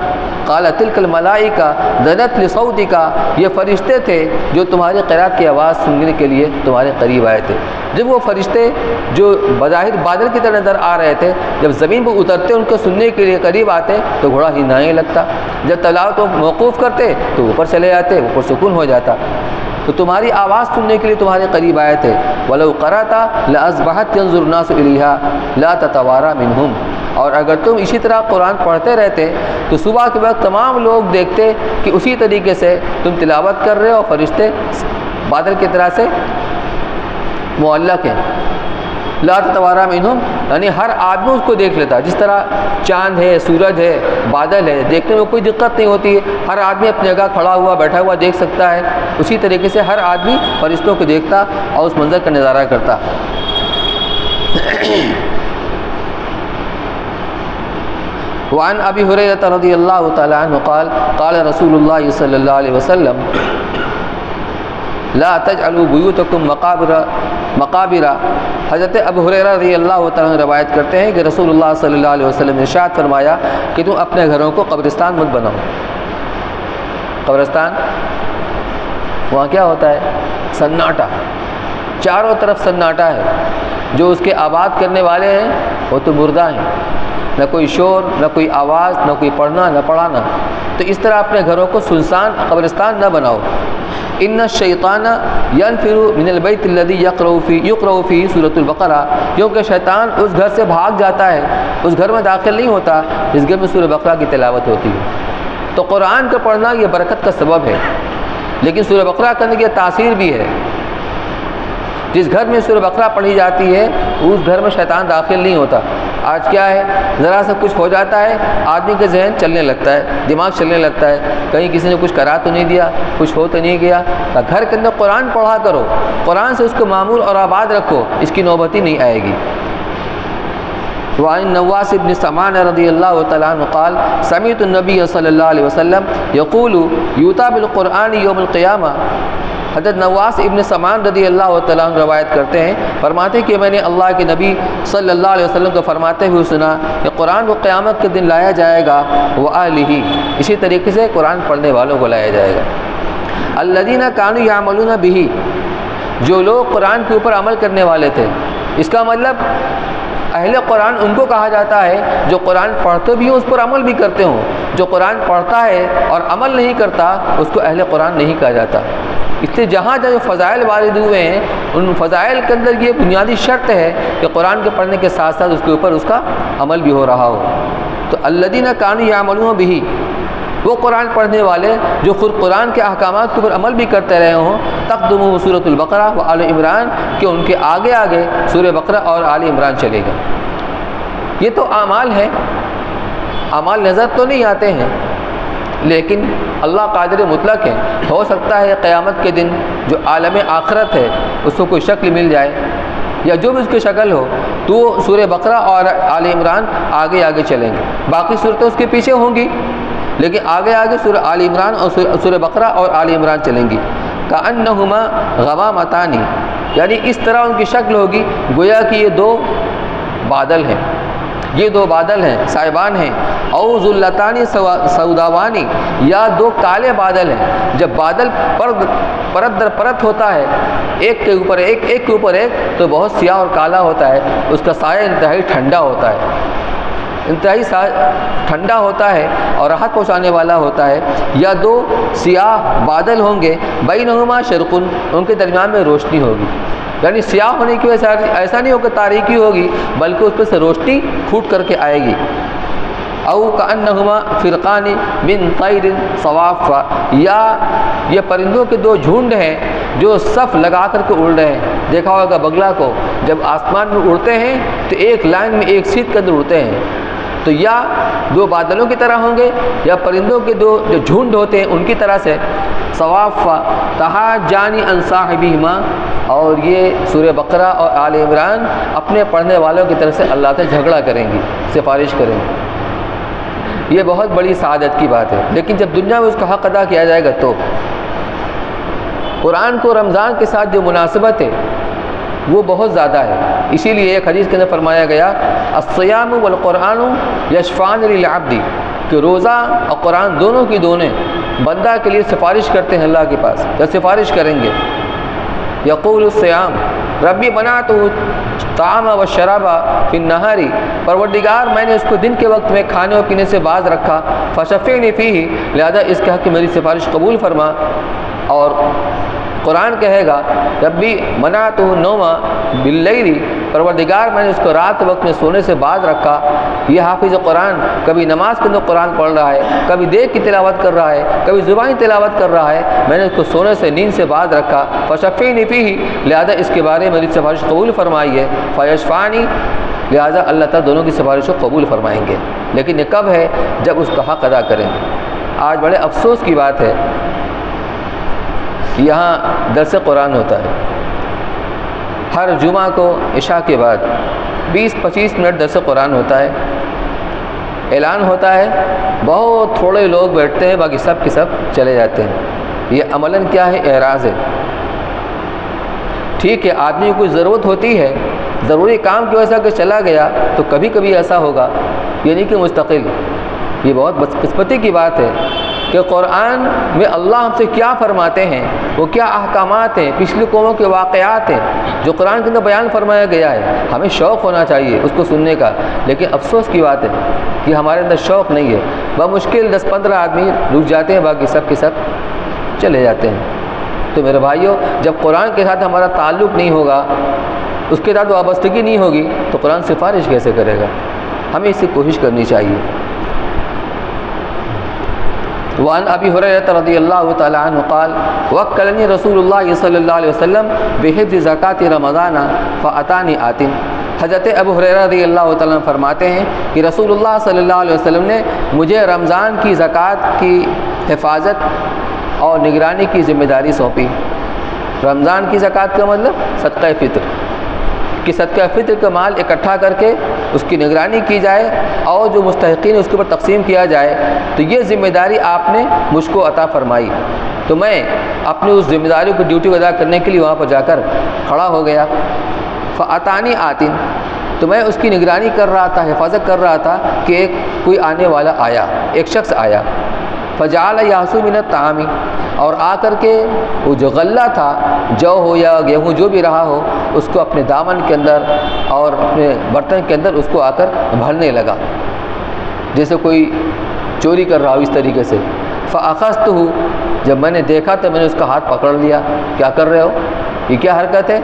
قال تلک الملائکہ دنت لصوتک، یہ فرشتے تھے جو تمہاری قرات کی آواز سننے کے لیے تمہارے قریب آئے تھے۔ جب وہ فرشتے جو بظاہر بادل کی طرح نظر آ رہے تھے، جب زمین پر اترتے ان کو سننے کے لیے قریب آتے تو گھوڑا ہی نہیں لگتا، جب تلاوت کو موقوف کرتے تو اوپر چلے جاتے، اوپر سکون ہو جاتا۔ تو تمہاری آواز سننے کے لیے تمہارے قریب آئے تھے۔ وَلَوْ قَرَأْتَ لَأَصْبَحَتْ يَنظُرُ النَّاسُ إِلَيْهَا لَا تَتَوَارَى مِنْهُمْ، اور اگر تم اسی طرح قرآن پڑھتے رہتے تو صبح کے وقت تمام لوگ دیکھتے کہ اسی طریقے سے تم تلاوت کر رہے ہو، فرشتے بادل کی طرح سے معلق ہیں۔ لا تتوارا منہم، یعنی ہر آدمی اس کو دیکھ لیتا، جس طرح چاند ہے، سورج ہے، بادل ہے، دیکھنے میں کوئی دقت نہیں ہوتی ہے، ہر آدمی اپنی جگہ کھڑا ہوا بیٹھا ہوا دیکھ سکتا ہے، اسی طریقے سے ہر آدمی فرشتوں کو دیکھتا اور اس منظر کا نظارہ کرتا۔ وعن ابی ہریرہ رضی اللہ تعالی عنہ قال قال رسول اللہ صلی اللہ علیہ وسلم لا تجعلوا بیوتکم مقابر۔ حضرت ابو ہریرہ رضی اللہ تعالیٰ عنہ روایت کرتے ہیں کہ رسول اللہ صلی اللہ علیہ وسلم نے ارشاد فرمایا کہ تم اپنے گھروں کو قبرستان مت بناؤ۔ قبرستان وہاں کیا ہوتا ہے؟ سناٹا، چاروں طرف سناٹا ہے، جو اس کے آباد کرنے والے ہیں وہ تو مردہ ہیں، نہ کوئی شور، نہ کوئی آواز، نہ کوئی پڑھنا نہ پڑھانا۔ تو اس طرح اپنے گھروں کو سنسان قبرستان نہ بناؤ۔ ان الشیطان ینفر من البیت الذی یقرأ فیہ سورۃ البقرہ، کیونکہ شیطان اس گھر سے بھاگ جاتا ہے، اس گھر میں داخل نہیں ہوتا جس گھر میں سورہ بقرہ کی تلاوت ہوتی ہے۔ تو قرآن کا پڑھنا یہ برکت کا سبب ہے، لیکن سورہ بقرہ کرنے کی تاثیر بھی ہے۔ جس گھر میں سورہ بقرہ پڑھی جاتی ہے اس گھر میں شیطان داخل نہیں ہوتا۔ آج کیا ہے، ذرا سا کچھ ہو جاتا ہے آدمی کا ذہن چلنے لگتا ہے، دماغ چلنے لگتا ہے، کہیں کسی نے کچھ کرا تو نہیں دیا، کچھ ہو تو نہیں گیا۔ گھر کے اندر قرآن پڑھا کرو، قرآن سے اس کو معمور اور آباد رکھو، اس کی نوبت ہی نہیں آئے گی۔ وعن نواس بن سمعان رضی اللہ تعالیٰ عنہ قال سمعت النبی صلی اللہ علیہ وسلم یقول یؤتی بالقرآن یوم القیامہ۔ حضرت نواس ابن سمعان رضی اللہ تعالیٰ عنہ روایت کرتے ہیں، فرماتے کہ میں نے اللہ کے نبی صلی اللہ علیہ وسلم کو فرماتے ہوئے سنا کہ قرآن کو قیامت کے دن لایا جائے گا، وآلہ، اسی طریقے سے قرآن پڑھنے والوں کو لایا جائے گا۔ الذین کانوا یعملون بہ، جو لوگ قرآن کے اوپر عمل کرنے والے تھے۔ اس کا مطلب اہل قرآن ان کو کہا جاتا ہے جو قرآن پڑھتے بھی ہوں، اس پر عمل بھی کرتے ہوں۔ جو قرآن پڑھتا ہے اور عمل نہیں کرتا اس کو اہل قرآن نہیں کہا جاتا۔ اس لیے جہاں جو فضائل وارد ہوئے ہیں ان فضائل کے اندر یہ بنیادی شرط ہے کہ قرآن کے پڑھنے کے ساتھ ساتھ اس کے اوپر اس کا عمل بھی ہو رہا ہو۔ تو الذین کانوا یعملون بہ، وہ قرآن پڑھنے والے جو خود قرآن کے احکامات کے اوپر عمل بھی کرتے رہے ہوں، تقدمہ سورۃ البقرہ و آل عمران، کہ ان کے آگے آگے سورہ بقرہ اور آل عمران چلے گا۔ یہ تو اعمال ہیں، اعمال نظر تو نہیں آتے ہیں، لیکن اللہ قادر مطلق ہے، ہو سکتا ہے قیامت کے دن جو عالم آخرت ہے اس کو کوئی شکل مل جائے یا جو بھی اس کی شکل ہو تو سورہ بقرہ اور آل عمران آگے آگے چلیں گے، باقی صورتیں اس کے پیچھے ہوں گی، لیکن آگے آگے سورہ آل عمران اور سورہ بقرہ اور آل عمران چلیں گی۔ کأنہما غمامتان، یعنی اس طرح ان کی شکل ہوگی گویا کہ یہ دو بادل ہیں، یہ دو بادل ہیں، سائبان ہیں، او ذلتان سوداوانی، یا دو کالے بادل ہیں۔ جب بادل پرت در پرت ہوتا ہے ایک کے اوپر ایک، ایک کے اوپر ایک، تو بہت سیاہ اور کالا ہوتا ہے، اس کا سایہ انتہائی ٹھنڈا ہوتا ہے، انتہائی ٹھنڈا ہوتا ہے اور راحت پہنچانے والا ہوتا ہے۔ یا دو سیاہ بادل ہوں گے، بینہما شرق، ان کے درمیان میں روشنی ہوگی۔ یعنی سیاہ ہونے کی وجہ سے ایسا نہیں ہو کہ تاریکی ہوگی، بلکہ اس پہ سے روشنی پھوٹ کر کے آئے گی۔ او کأنہما فرقان من طیر صوافا، یا یہ پرندوں کے دو جھنڈ ہیں جو صف لگا کر کے اڑ رہے ہیں۔ دیکھا ہوگا بگلا کو جب آسمان میں اڑتے ہیں تو ایک لائن میں ایک سیٹ کے اندر اڑتے ہیں، تو یا دو بادلوں کی طرح ہوں گے یا پرندوں کے دو جو جھنڈ ہوتے ہیں ان کی طرح سے۔ صوافا تحاجانی عن صاحبہما، اور یہ سورہ بقرہ اور آل عمران اپنے پڑھنے والوں کی طرف سے اللہ سے جھگڑا کریں گی، سفارش کریں گی۔ یہ بہت بڑی سعادت کی بات ہے، لیکن جب دنیا میں اس کا حق ادا کیا جائے گا تو قرآن کو رمضان کے ساتھ جو مناسبت ہے وہ بہت زیادہ ہے۔ اسی لیے ایک حدیث کے اندر فرمایا گیا الصیام والقرآن یشفعان للعبد، کہ روزہ اور قرآن دونوں کی دونوں بندہ کے لیے سفارش کرتے ہیں اللہ کے پاس، یا سفارش کریں گے۔ یقول الصیام ربی منعت الطعام والشراب فی النہار، پروردگار میں نے اس کو دن کے وقت میں کھانے اور پینے سے باز رکھا، فشفعنی فیہ، لہذا اس کے حق کی میری سفارش قبول فرما۔ اور قرآن کہے گا ربی منعت النوم باللیل، پروردگار میں نے اس کو رات وقت میں سونے سے باز رکھا۔ یہ حافظ قرآن کبھی نماز کے اندر قرآن پڑھ رہا ہے، کبھی دیکھ کی تلاوت کر رہا ہے، کبھی زبانی تلاوت کر رہا ہے، میں نے اس کو سونے سے نیند سے باز رکھا، فشفعنی فیہ، لہذا اس کے بارے میں میری سفارش قبول فرمائی ہے، فیشفعنی، لہذا اللہ تعالیٰ دونوں کی سفارش کو قبول فرمائیں گے۔ لیکن یہ کب ہے؟ جب اس کا حق ادا کریں گے۔ آج بڑے افسوس کی بات ہے، یہاں درس قرآن ہوتا ہے ہر جمعہ کو عشاء کے بعد 20-25 منٹ درس قرآن ہوتا ہے، اعلان ہوتا ہے، بہت تھوڑے لوگ بیٹھتے ہیں، باقی سب کے سب چلے جاتے ہیں۔ یہ عملاً کیا ہے؟ اعراض ہے۔ ٹھیک ہے، آدمی کو کوئی ضرورت ہوتی ہے، ضروری کام کی وجہ سے کہ چلا گیا تو کبھی کبھی ایسا ہوگا، یہ نہیں کہ مستقل۔ یہ بہت بدقسمتی کی بات ہے کہ قرآن میں اللہ ہم سے کیا فرماتے ہیں، وہ کیا احکامات ہیں، پچھلی قوموں کے واقعات ہیں جو قرآن کے اندر بیان فرمایا گیا ہے۔ ہمیں شوق ہونا چاہیے اس کو سننے کا، لیکن افسوس کی بات ہے کہ ہمارے اندر شوق نہیں ہے۔ بمشکل 10-15 آدمی رک جاتے ہیں، باقی سب کے سب چلے جاتے ہیں۔ تو میرے بھائیوں، جب قرآن کے ساتھ ہمارا تعلق نہیں ہوگا، اس کے ساتھ وابستگی نہیں ہوگی، تو قرآن سفارش کیسے کرے گا؟ ہمیں اس کی کوشش کرنی چاہیے۔ وعن ابی ہریرہ رضی اللہ تعالی عنہ قال وکلنی رسول اللہ صلی اللہ علیہ وسلم بحفظ زکوٰۃ رمضان فاتانی آت۔ حضرت ابو ہریرہ رضی اللہ تعالی عنہ فرماتے ہیں کہ رسول اللہ صلی اللہ علیہ وسلم نے مجھے رمضان کی زکوٰۃ کی حفاظت اور نگرانی کی ذمہ داری سونپی۔ رمضان کی زکوٰۃ کا مطلب صدقہ فطر، کہ صدقہ فطر کا مال اکٹھا کر کے اس کی نگرانی کی جائے اور جو مستحقین اس کے اوپر تقسیم کیا جائے، تو یہ ذمہ داری آپ نے مجھ کو عطا فرمائی۔ تو میں اپنی اس ذمہ داری کو ڈیوٹی ادا کرنے کے لیے وہاں پر جا کر کھڑا ہو گیا۔ فاتانی آتن، تو میں اس کی نگرانی کر رہا تھا، حفاظت کر رہا تھا کہ کوئی آنے والا آیا، ایک شخص آیا۔ فجعل یحصو من الطعام، اور آ کر کے وہ جو غلہ تھا، جو ہو یا گیہوں جو بھی رہا ہو، اس کو اپنے دامن کے اندر اور اپنے برتن کے اندر اس کو آ کر بھرنے لگا، جیسے کوئی چوری کر رہا ہو اس طریقے سے۔ فاخذتہ، جب میں نے دیکھا تو میں نے اس کا ہاتھ پکڑ لیا، کیا کر رہے ہو، یہ کیا حرکت ہے؟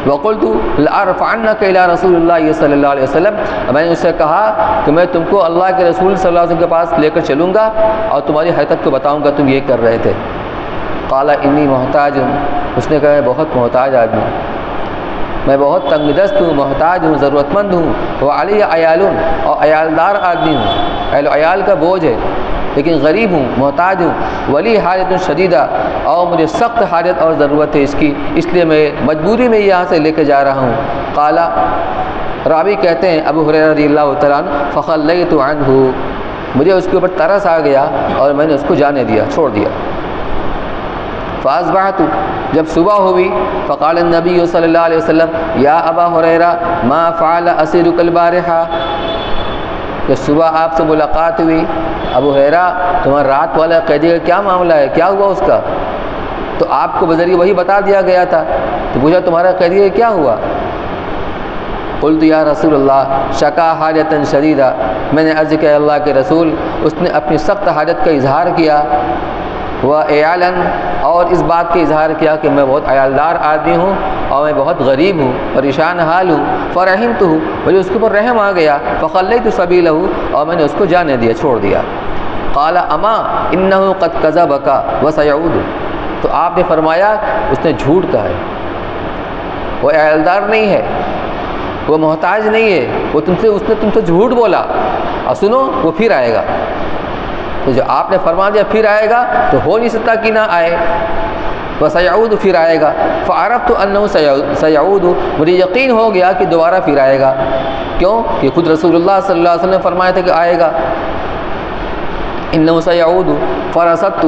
وقلت لأرفعنک الی رسول اللہ صلی اللہ علیہ وسلم، میں نے اس سے کہا کہ میں تم کو اللہ کے رسول صلی اللہ علیہ وسلم کے پاس لے کر چلوں گا اور تمہاری حرکت کو بتاؤں گا تم یہ کر رہے تھے۔ قال انی محتاج، اس نے کہا میں بہت محتاج آدمی، میں بہت تنگ دست ہوں، محتاج ہوں، ضرورت مند ہوں، وعلی عیال، اور عیالدار آدمی ہوں، اہل و عیال کا بوجھ ہے، لیکن غریب ہوں، محتاج ہوں، ولی حاجت شدیدہ، اور مجھے سخت حاجت اور ضرورت ہے اس کی، اس لیے میں مجبوری میں یہاں سے لے کے جا رہا ہوں۔ قال، راوی کہتے ہیں ابو ہریرہ رضی اللہ تعالیٰ عنہ، فخلیت عنہ، مجھے اس کے اوپر ترس آ گیا اور میں نے اس کو جانے دیا، چھوڑ دیا۔ فاصبحت، جب صبح ہوئی، فقال النبی صلی اللہ علیہ وسلم یا ابا ہریرہ ما فعل اسیرک البارحہ، جب صبح آپ سے ملاقات ہوئی، ابو ہریرہ تمہارا رات والا قیدی کا کیا معاملہ ہے، کیا ہوا اس کا؟ تو آپ کو بذریعہ وہی بتا دیا گیا تھا، تو پوچھا تمہارا قیدی کا کیا ہوا؟ قلت یا رسول اللہ شکا حاجتا شدیدہ، میں نے عرض کیا اللہ کے رسول، اس نے اپنی سخت حاجت کا اظہار کیا، وعیالاً، اور اس بات کا اظہار کیا کہ میں بہت عیالدار آدمی ہوں اور میں بہت غریب ہوں، پریشان حال ہوں۔ فرحمتہ، مجھے اس کے اوپر رحم آ گیا۔ فخلیت سبیلہ، اور میں نے اس کو جانے دیا، چھوڑ دیا۔ قال اما انہ قد کذبک وسیعود، تو آپ نے فرمایا اس نے جھوٹ کہا ہے، وہ عیالدار نہیں ہے، وہ محتاج نہیں ہے، وہ اس نے تم سے جھوٹ بولا، اور سنو وہ پھر آئے گا۔ تو جو آپ نے فرما دیا پھر آئے گا تو ہو نہیں سکتا کہ نہ آئے، وسیعود، پھر آئے گا۔ فعرفت انہ سیعود، مجھے یقین ہو گیا کہ دوبارہ پھر آئے گا۔ کیوں؟ کہ خود رسول اللہ صلی اللہ علیہ وسلم نے فرمایا تھا کہ آئے گا۔ انہ سیعود فرصدتہ،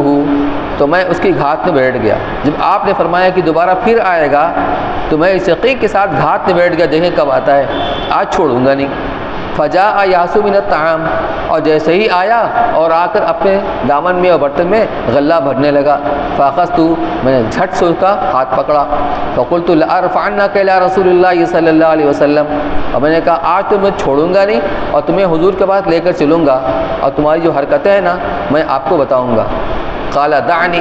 تو میں اس کی گھات میں بیٹھ گیا۔ جب آپ نے فرمایا کہ دوبارہ پھر آئے گا تو میں اس یقین کے ساتھ گھات میں بیٹھ گیا، دیکھیں کب آتا ہے، آج چھوڑوں گا نہیں۔ فجاء یاسو من الطعام، اور جیسے ہی آیا اور آ کر اپنے دامن میں اور برتن میں غلہ بھرنے لگا۔ فاخذت، میں نے جھٹ سے اس کا ہاتھ پکڑا۔ فقلت لارفعنک الی رسول اللہ صلی اللہ علیہ وسلم، اور میں نے کہا آج تو میں چھوڑوں گا نہیں اور تمہیں حضور کے پاس لے کر چلوں گا، اور تمہاری جو حرکتیں ہیں نا میں آپ کو بتاؤں گا۔ قال دعنی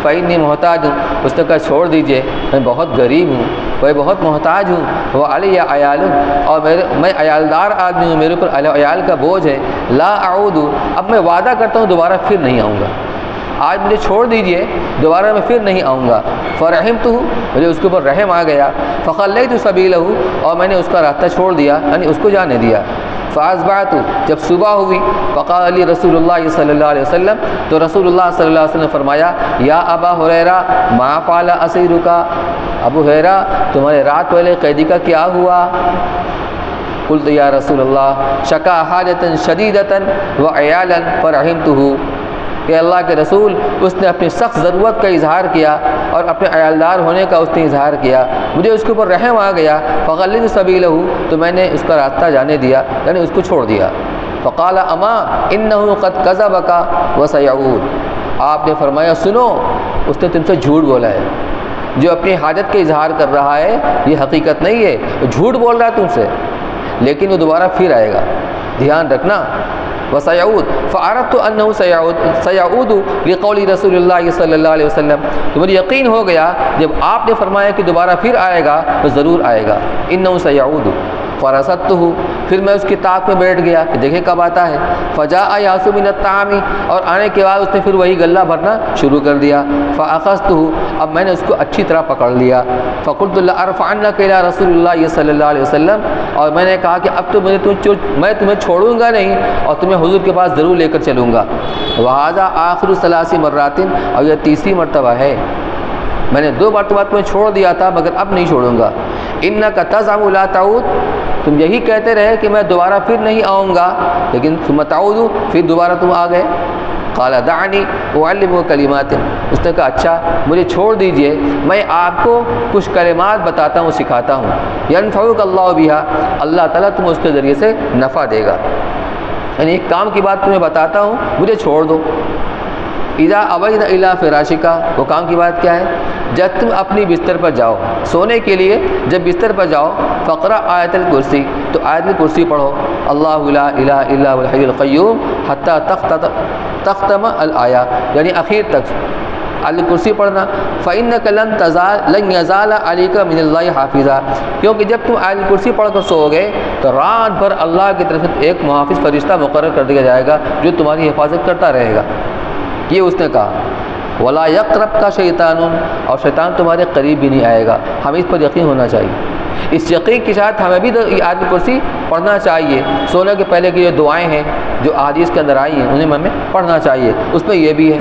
فإنی محتاج، اس نے کہا چھوڑ دیجئے، میں بہت غریب ہوں، میں بہت محتاج ہوں، وہ علی عیال، اور میں عیالدار آدمی ہوں، میرے اوپر عیال کا بوجھ ہے۔ لا اعود، اب میں وعدہ کرتا ہوں دوبارہ پھر نہیں آؤں گا، آج مجھے چھوڑ دیجئے، دوبارہ میں پھر نہیں آؤں گا۔ فرحمتہ، مجھے اس کے اوپر رحم آ گیا۔ فخلیت سبیلہ، اور میں نے اس کا راستہ چھوڑ دیا، یعنی اس کو جانے دیا۔ فاصبحت، جب صبح ہوئی، فقال علی رسول اللہ صلی اللہ علیہ وسلم، تو رسول اللہ صلی اللہ علیہ وسلم نے فرمایا یا ابا ہریرہ ما فعل اسیرک، ابو ہریرہ تمہارے رات والے قیدی کا کیا ہوا؟ قلت یا رسول اللہ شکا حاجۃ شدیدۃ وعیالا فرحمتہ، کہ اللہ کے رسول اس نے اپنی سخت ضرورت کا اظہار کیا اور اپنے عیالدار ہونے کا اس نے اظہار کیا، مجھے اس کے اوپر رحم آ گیا۔ فغلظت سبیلہ، تو میں نے اس کا راستہ جانے دیا، یعنی اس کو چھوڑ دیا۔ فقال اما انہ قد کذبک وسیعود، آپ نے فرمایا سنو اس نے تم سے جھوٹ بولا ہے، جو اپنی حاجت کا اظہار کر رہا ہے یہ حقیقت نہیں ہے، وہ جھوٹ بول رہا ہے تم سے، لیکن وہ دوبارہ پھر آئے گا، دھیان رکھنا۔ وسیعود، فعرفت انہ سیعود لقول رسول اللہ صلی اللہ علیہ وسلم، تو مجھے یقین ہو گیا جب آپ نے فرمایا کہ دوبارہ پھر آئے گا تو ضرور آئے گا۔ انہ سیعود، فرصدتہ، پھر میں اس کی طاق میں بیٹھ گیا کہ دیکھیں کب آتا ہے۔ فجاء یاسو من الطعام، اور آنے کے بعد اس نے پھر وہی غلہ بھرنا شروع کر دیا۔ فاخذتہ، اب میں نے اس کو اچھی طرح پکڑ لیا۔ فقلت لارفعنک الی رسول اللہ صلی اللہ علیہ وسلم، اور میں نے کہا کہ اب تو میں تمہیں چھوڑوں گا نہیں اور تمہیں حضور کے پاس ضرور لے کر چلوں گا۔ وہذا آخر ثلاث مرات، اور یہ تیسری مرتبہ ہے، میں نے 2 مرتبہ تمہیں چھوڑ دیا تھا مگر اب نہیں چھوڑوں گا۔ انک تزعم لا تعود، تم یہی کہتے رہے کہ میں دوبارہ پھر نہیں آؤں گا، لیکن ثم تعود، پھر دوبارہ تم آ گئے۔ قال دعنی اعلمک کلمات، اس نے کہا اچھا مجھے چھوڑ دیجئے، میں آپ کو کچھ کلمات بتاتا ہوں، سکھاتا ہوں، ینفعک اللہ بہا، اللہ تعالیٰ تمہیں اس کے ذریعے سے نفع دے گا، یعنی ایک کام کی بات تمہیں بتاتا ہوں، مجھے چھوڑ دو۔ اذا اوینا الی فراشک، وہ کام کی بات کیا ہے؟ جب تم اپنی بستر پر جاؤ سونے کے لیے، جب بستر پر جاؤ، فقرأ آیت الکرسی، تو آیت الکرسی پڑھو، اللہ لا الہ الا هو الحی القیوم حتی تختم الآیہ، یعنی آخر تک آیت الکرسی پڑھنا۔ فإنک لن یزال علیک من اللہ حافظا، کیونکہ جب تم آیت الکرسی پڑھ کر سو گے تو رات بھر اللہ کی طرف سے ایک محافظ فرشتہ مقرر کر دیا جائے گا جو تمہاری حفاظت کرتا رہے گا، یہ اس نے کہا۔ ولا یقرب کا شیطان، اور شیطان تمہارے قریب بھی نہیں آئے گا، ہمیں اس پر یقین ہونا چاہیے۔ اس یقین کے ساتھ ہمیں بھی آیت الکرسی پڑھنا چاہیے، سونے کے پہلے کی جو دعائیں ہیں جو احادیث کے اندر آئی ہیں انہیں ہمیں پڑھنا چاہیے، اس میں یہ بھی ہے۔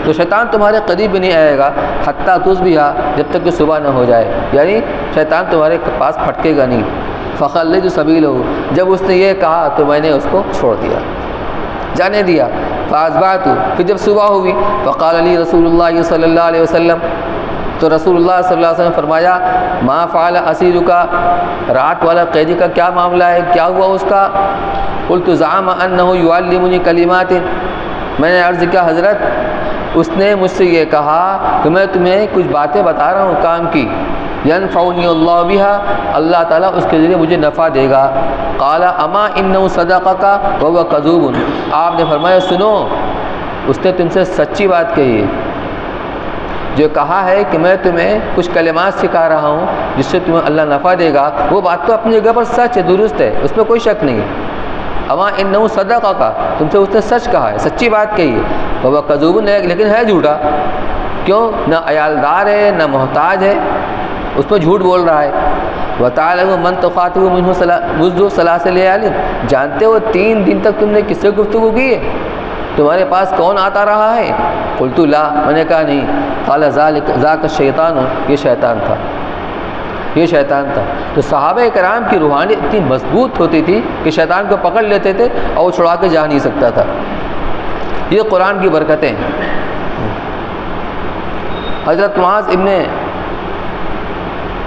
تو شیطان تمہارے قریب بھی نہیں آئے گا حتیٰ تصبح، جب تک کہ صبح نہ ہو جائے، یعنی شیطان تمہارے پاس پھٹکے گا نہیں۔ فخلد سبیلہ، جب اس نے یہ کہا تو میں نے اس کو چھوڑ دیا، جانے دیا۔ فاصبحت، پھر جب صبح ہوئی، فقال علی رسول اللہ صلی اللہ علیہ وسلم، تو رسول اللہ صلی اللہ علیہ وسلم فرمایا ما فعل اسیرک، رات والا قیدی کا کیا معاملہ ہے، کیا ہوا اس کا؟ قلت زعم انہ یعلمنی کلمات، میں نے عرض کیا حضرت اس نے مجھ سے یہ کہا کہ میں تمہیں کچھ باتیں بتا رہا ہوں کام کی، ینفعنی اللہ بہا، اللہ تعالیٰ اس کے ذریعے مجھے نفع دے گا۔ قال اما انہ صدقک وہو کذوب، آپ نے فرمایا سنو اس نے تم سے سچی بات کہی ہے جو کہا ہے کہ میں تمہیں کچھ کلمات سکھا رہا ہوں جس سے تمہیں اللہ نفع دے گا، وہ بات تو اپنی جگہ پر سچ ہے، درست ہے، اس میں کوئی شک نہیں ہے۔ اما انہ صدقہ کا، تم سے اس نے سچ کہا ہے، سچی بات کہی ہے، وہ کذوب، لیکن ہے جھوٹا۔ کیوں؟ نہ عیالدار ہے، نہ محتاج ہے، اس میں جھوٹ بول رہا ہے۔ وَتَعْلَمُ مَنْ تُخَاطِبُ مِنْهُ مُنذُ ثَلَاثَ لَيَالٍ، جانتے ہو 3 دن تک تم نے کس سے گفتگو کی ہے؟ تمہارے پاس کون آتا رہا ہے؟ قلت لا، میں نے کہا نہیں۔ قال ذاک الشیطان، یہ شیطان تھا، یہ شیطان تھا۔ تو صحابہ کرام کی روحانیت اتنی مضبوط ہوتی تھی کہ شیطان کو پکڑ لیتے تھے اور وہ چھڑا کے جا نہیں سکتا تھا۔ یہ قرآن کی برکتیں ہیں۔ حضرت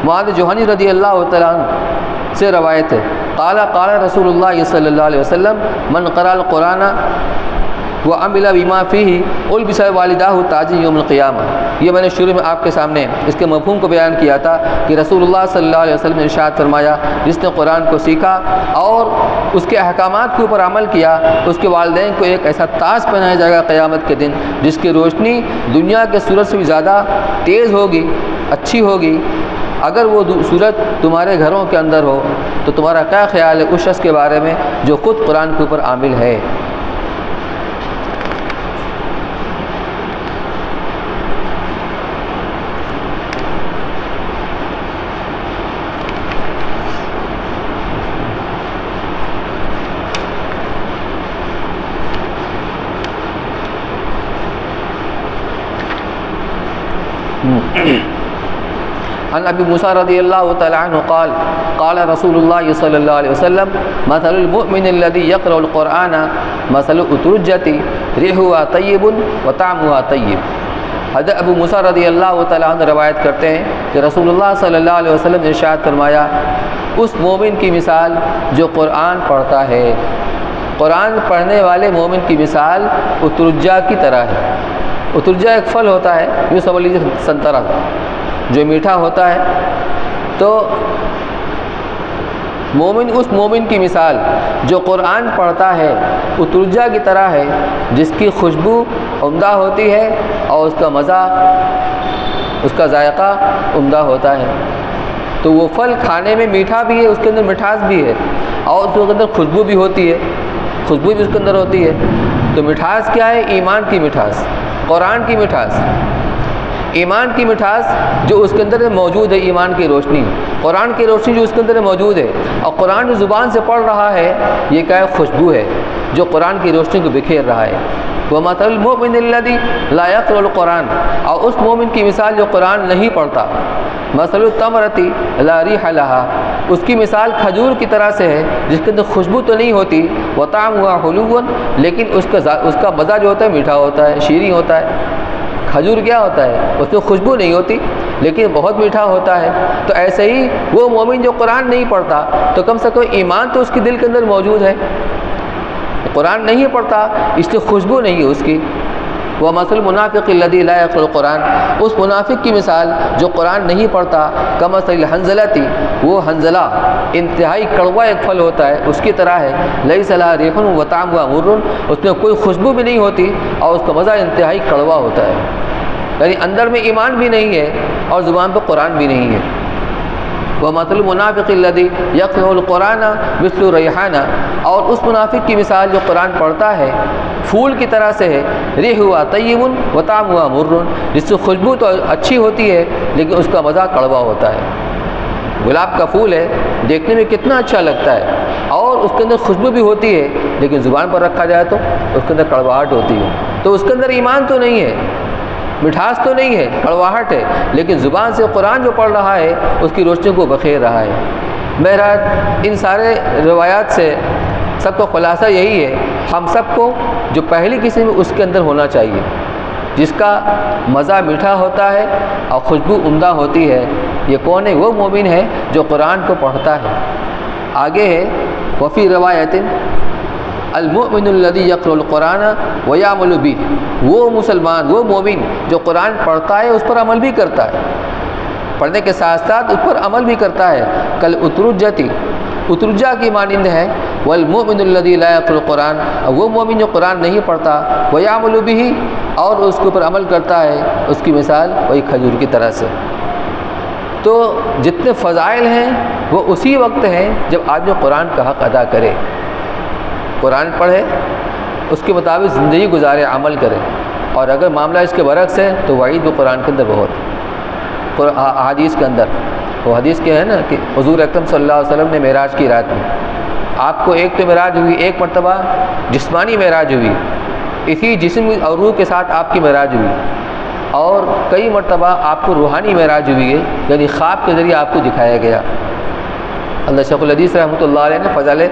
معاذ جوہنی رضی اللہ تعالیٰ عنہ سے روایت ہے، قال رسول اللہ صلی اللہ علیہ وسلم من قرأ القرآن وعمل بما فیہ البس والداہ تاج یوم القیامہ۔ یہ میں نے شروع میں آپ کے سامنے اس کے مفہوم کو بیان کیا تھا کہ رسول اللہ صلی اللہ علیہ وسلم نے ارشاد فرمایا، جس نے قرآن کو سیکھا اور اس کے احکامات کے اوپر عمل کیا، اس کے والدین کو ایک ایسا تاج پہنایا جائے گا قیامت کے دن جس کی روشنی دنیا کے سورج سے بھی زیادہ تیز ہوگی، اچھی ہوگی۔ اگر وہ سورج تمہارے گھروں کے اندر ہو تو تمہارا کیا خیال ہے اس شخص کے بارے میں جو خود قرآن کے اوپر عامل ہے؟ عن ابی موسیٰ رضی اللہ تعالیٰ عنہ قال قال رسول اللہ صلی اللہ علیہ وسلم مثل المؤمن الذي يقرأ القرآن مثل اترجة ريحها طيب وطعمها طيب۔ حضرت ابو موسیٰ رضی اللہ تعالیٰ عنہ روایت کرتے ہیں کہ رسول اللہ صلی اللہ علیہ وسلم نے ارشاد فرمایا، اس مومن کی مثال جو قرآن پڑھتا ہے، قرآن پڑھنے والے مومن کی مثال اترجہ کی طرح ہے۔ اترجہ ایک پھل ہوتا ہے، یوں سمجھ لیجیے سنترا جو میٹھا ہوتا ہے۔ تو اس مومن کی مثال جو قرآن پڑھتا ہے اترجہ کی طرح ہے، جس کی خوشبو عمدہ ہوتی ہے اور اس کا مزہ، اس کا ذائقہ عمدہ ہوتا ہے۔ تو وہ پھل کھانے میں میٹھا بھی ہے، اس کے اندر مٹھاس بھی ہے، اور اس کے اندر خوشبو بھی ہوتی ہے، خوشبو بھی اس کے اندر ہوتی ہے۔ تو مٹھاس کیا ہے؟ ایمان کی مٹھاس، قرآن کی مٹھاس، ایمان کی مٹھاس جو اس کے اندر موجود ہے، ایمان کی روشنی، قرآن کی روشنی جو اس کے اندر موجود ہے، اور قرآن جو زبان سے پڑھ رہا ہے یہ کیا ہے؟ خوشبو ہے جو قرآن کی روشنی کو بکھیر رہا ہے۔ وَمَثَلُ الْمُؤْمِنِ الَّذِي لَا يَقْرَأُ الْقُرْآنَ، اور اس مومن کی مثال جو قرآن نہیں پڑھتا، مَثَلُ التَّمْرَةِ لَا رِيحَ لَهَا، اس کی مثال کھجور کی طرح سے ہے جس کے اندر خوشبو تو نہیں ہوتی، وَطَعْمُهَا حُلُوٌ، لیکن اس کا مزہ جو ہوتا ہے میٹھا ہوتا ہے، شیریں ہوتا ہے۔ کھجور کیا ہوتا ہے؟ اس میں خوشبو نہیں ہوتی لیکن بہت میٹھا ہوتا ہے۔ تو ایسے ہی وہ مومن جو قرآن نہیں پڑھتا تو کم سے کم ایمان تو اس کے دل کے اندر موجود ہے، قرآن نہیں پڑھتا اس لیے خوشبو نہیں ہے اس کی۔ وَمَثَلُ الْمُنَافِقِ الَّذِي لَا يَقْرَأُ الْقُرْآنَ، اس منافق کی مثال جو قرآن نہیں پڑھتا، كَمَثَلِ الْحَنظَلَةِ، وہ حنظلہ انتہائی کڑوا ایک پھل ہوتا ہے، اس کی طرح ہے، لَيْسَ لَهَا رِيحٌ وَطَعْمُهَا مُرٌّ، اس میں کوئی خوشبو بھی نہیں ہوتی اور اس کا مزہ انتہائی کڑوا ہوتا ہے، یعنی اندر میں ایمان بھی نہیں ہے اور زبان پہ قرآن بھی نہیں ہے۔ وَمَثَلُ الْمُنَافِقِ الَّذِي يَقْرَأُ الْقُرْآنَ مِثْلُ رَيْحَانَ، اور اس منافق کی مثال جو قرآن پڑھتا ہے پھول کی طرح سے ہے، رِيحُهَا طَيِّبٌ وَطَعْمُهَا مُرٌّ، جس سے خوشبو تو اچھی ہوتی ہے لیکن اس کا مزہ کڑوا ہوتا ہے۔ گلاب کا پھول ہے، دیکھنے میں کتنا اچھا لگتا ہے اور اس کے اندر خوشبو بھی ہوتی ہے لیکن زبان پر رکھا جائے تو اس کے اندر کڑواہٹ ہوتی ہے، تو اس کے اندر ایمان تو نہیں ہے، مٹھاس تو نہیں ہے، کڑواہٹ ہے، لیکن زبان سے قرآن جو پڑھ رہا ہے اس کی روشنی کو بخیر رہا ہے۔ بہرحال ان سارے روایات سے سب کا خلاصہ یہی ہے، ہم سب کو جو پہلی قسم اس کے اندر ہونا چاہیے جس کا مزہ میٹھا ہوتا ہے اور خوشبو عمدہ ہوتی ہے۔ یہ کون ہے؟ وہ مومن ہے جو قرآن کو پڑھتا ہے۔ آگے ہے وفی روایت المؤمن الذي يقرأ القرآن ويعمل به، وہ مسلمان، وہ مومن جو قرآن پڑھتا ہے اس پر عمل بھی کرتا ہے، پڑھنے کے ساتھ ساتھ اس پر عمل بھی کرتا ہے، کل اترجتی، اترجہ کی مانند ہے، والمؤمن الذي لا يقرأ القرآن، وہ مومن جو قرآن نہیں پڑھتا، ويعمل به، اور اس کے اوپر عمل کرتا ہے، اس کی مثال وہی کھجور کی طرح سے۔ تو جتنے فضائل ہیں وہ اسی وقت ہیں جب آدمی قرآن کا حق ادا کرے، قرآن پڑھے، اس کے مطابق زندگی گزارے، عمل کرے۔ اور اگر معاملہ اس کے برعکس ہے تو وعید بھی قرآن کے اندر بہت، حدیث کے اندر وہ حدیث کیا ہے نا کہ حضور اکرم صلی اللہ علیہ وسلم نے معراج کی رات میں آپ کو ایک تو معراج ہوئی، ایک مرتبہ جسمانی معراج ہوئی، اسی جسم اور روح کے ساتھ آپ کی معراج ہوئی، اور کئی مرتبہ آپ کو روحانی معراج ہوئی ہے، یعنی خواب کے ذریعے آپ کو دکھایا گیا۔ اللہ شیخ الحدیث رحمۃ اللہ علیہ نے فضائل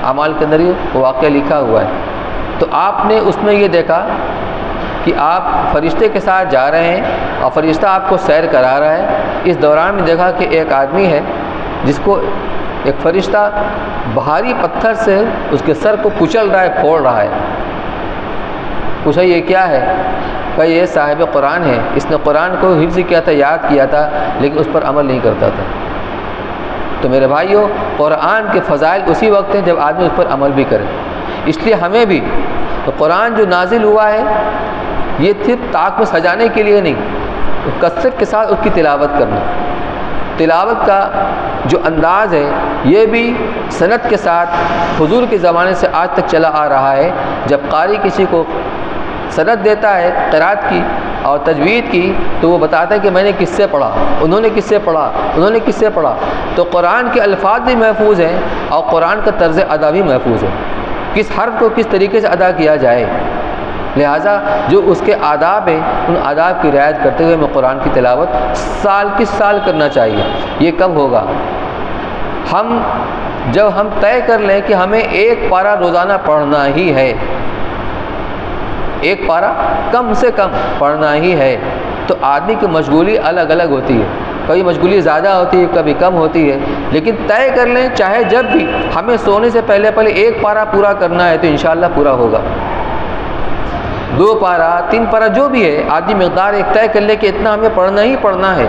اعمال کے اندر یہ واقعہ لکھا ہوا ہے۔ تو آپ نے اس میں یہ دیکھا کہ آپ فرشتے کے ساتھ جا رہے ہیں اور فرشتہ آپ کو سیر کرا رہا ہے۔ اس دوران میں دیکھا کہ ایک آدمی ہے جس کو ایک فرشتہ بھاری پتھر سے اس کے سر کو کچل رہا ہے، پھوڑ رہا ہے۔ پوچھا یہ کیا ہے؟ کہ یہ صاحب قرآن ہے، اس نے قرآن کو حفظ کیا تھا، یاد کیا تھا، لیکن اس پر عمل نہیں کرتا تھا۔ تو میرے بھائیوں، قرآن کے فضائل اسی وقت ہیں جب آدمی اس پر عمل بھی کرے۔ اس لیے ہمیں بھی قرآن جو نازل ہوا ہے یہ صرف طاق میں سجانے کے لیے نہیں، کثرت کے ساتھ اس کی تلاوت کرنا۔ تلاوت کا جو انداز ہے یہ بھی سند کے ساتھ حضور کے زمانے سے آج تک چلا آ رہا ہے۔ جب قاری کسی کو سند دیتا ہے قرات کی اور تجوید کی تو وہ بتاتا ہے کہ میں نے کس سے پڑھا، انہوں نے کس سے پڑھا، انہوں نے کس سے پڑھا۔ تو قرآن کے الفاظ بھی محفوظ ہیں اور قرآن کا طرز ادا بھی محفوظ ہے، کس حرف کو کس طریقے سے ادا کیا جائے۔ لہٰذا جو اس کے آداب ہیں ان آداب کی رعایت کرتے ہوئے ہمیں قرآن کی تلاوت سال کس سال کرنا چاہیے۔ یہ کب ہوگا؟ جب ہم طے کر لیں کہ ہمیں ایک پارہ روزانہ پڑھنا ہی ہے، ایک پارہ کم سے کم پڑھنا ہی ہے، تو آدمی کی مشغولی الگ الگ ہوتی ہے، کبھی مشغولی زیادہ ہوتی ہے، کبھی کم ہوتی ہے، لیکن طے کر لیں چاہے جب بھی ہمیں سونے سے پہلے ایک پارہ پورا کرنا ہے تو انشاءاللہ پورا ہوگا۔ 2 پارہ 3 پارہ جو بھی ہے، آدمی مقدار ایک طے کر لے کہ اتنا ہمیں پڑھنا ہی پڑھنا ہے،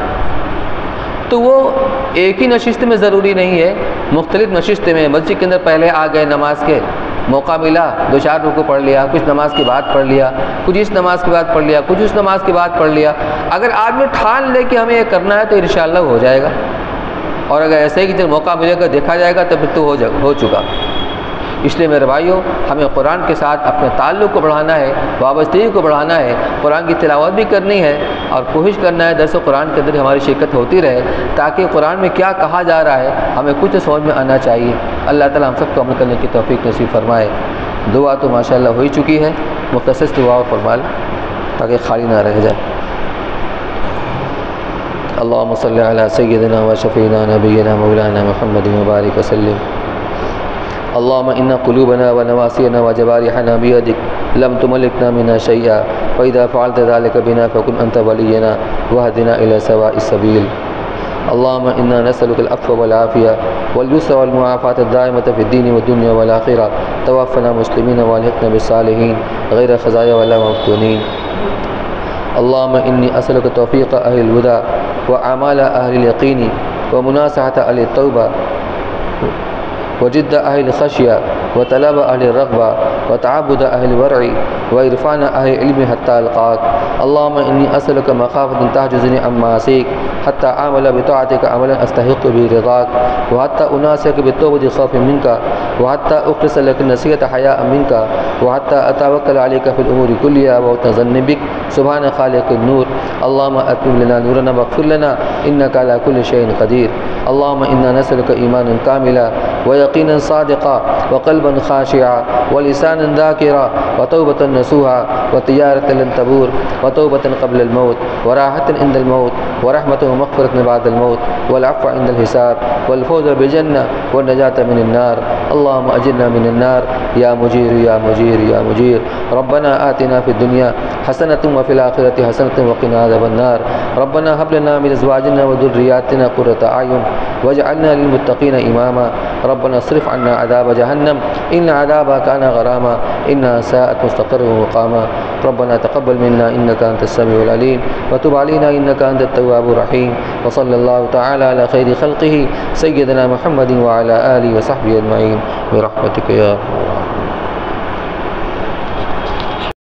تو وہ ایک ہی نشست میں ضروری نہیں ہے، مختلف نشست میں مسجد کے اندر پہلے آ گئے، نماز کے موقع ملا 2-4 رکوع پڑھ لیا، کچھ نماز کے بعد پڑھ لیا، کچھ اس نماز کے بعد پڑھ لیا، کچھ اس نماز کے بعد پڑھ لیا۔ اگر آدمی ٹھان لے کہ ہمیں یہ کرنا ہے تو انشاءاللہ ہو جائے گا، اور اگر ایسے ہی کہ جب موقع ملے گا دیکھا جائے گا تو پھر تو ہو چکا۔ اس لیے میرے بھائیوں، ہمیں قرآن کے ساتھ اپنے تعلق کو بڑھانا ہے، وابستگی کو بڑھانا ہے، قرآن کی تلاوت بھی کرنی ہے اور کوشش کرنا ہے درس قرآن کے اندر ہماری شرکت ہوتی رہے، تاکہ قرآن میں کیا کہا جا رہا ہے ہمیں کچھ سمجھ میں آنا چاہیے۔ اللہ تعالیٰ ہم سب کو عمل کرنے کی توفیق نصیب فرمائے۔ دعا تو ماشاءاللہ ہو ہی چکی ہے، مختصر دعا فرما لیں تاکہ خالی نہ رہ جائے۔ اللہم صلی علی سیدنا و شفیعنا نبینا مولانا محمد مبارک وسلم۔ اللهم إن قلوبنا ونواسينا وجوارحنا بيدك لم تملكنا منا شيئا، فإذا فعلت ذلك بنا فكن أنت ولينا واهدنا إلى سواء السبيل۔ اللهم إنا نسألك العفو والعافية واليسر والمعافاة الدائمة في الدين والدنيا والآخرة، توفنا مسلمين والحقنا بالصالحين غير خزايا ولا مفتونين۔ اللهم إني أسألك توفيق أهل الهدى وأعمال أهل اليقين ومناصحة أهل التوبة وجد أهل الخشية وطلب أهل الرغبة وتعبد أهل الورع وإرفان أهل العلم حتى ألقاك۔ اللهم إني أسألك مخافة تحجزني عن معاصيك حتى أعمل بطاعتك عملا أستحق به رضاك، وحتى أناسك بالتوبة خوفا منك، وحتى أخلص لك النصيحة حياء منك، وحتى أتوكل عليك في الأمور كلها وأتظن بك سبحان خالق النور۔ اللهم أتمم لنا نورنا واغفر لنا إنك على كل شيء قدير۔ اللهم إنا نسألك إيمانا كاملا ويقينا صادقا وقلبا خاشعا ولسانا ذاكرا وتوبة نصوحا وتجارة لن تبور وتوبة قبل الموت وراحة عند الموت ورحمة ومغفرة بعد الموت والعفو عند الحساب والفوز بالجنة والنجاة من النار۔ اللهم أجرنا من النار يا مجير يا مجير يا مجير۔ ربنا آتنا في الدنيا حسنة وفي الآخرة حسنة وقنا عذاب النار۔ ربنا هب لنا من أزواجنا وذرياتنا قرة أعين واجعلنا للمتقين إماما۔ ربنا اصرف عنا عذاب جهنم إن عذابها كان غراما إنها ساءت مستقرا ومقاما۔ ربنا تقبل منا إنك أنت السميع العليم وتب علينا إنك أنت التواب الرحيم، وصلى الله تعالى على خير خلقه سيدنا محمد وعلى آله وصحبه أجمعين برحمتك يا أرحم الراحمين۔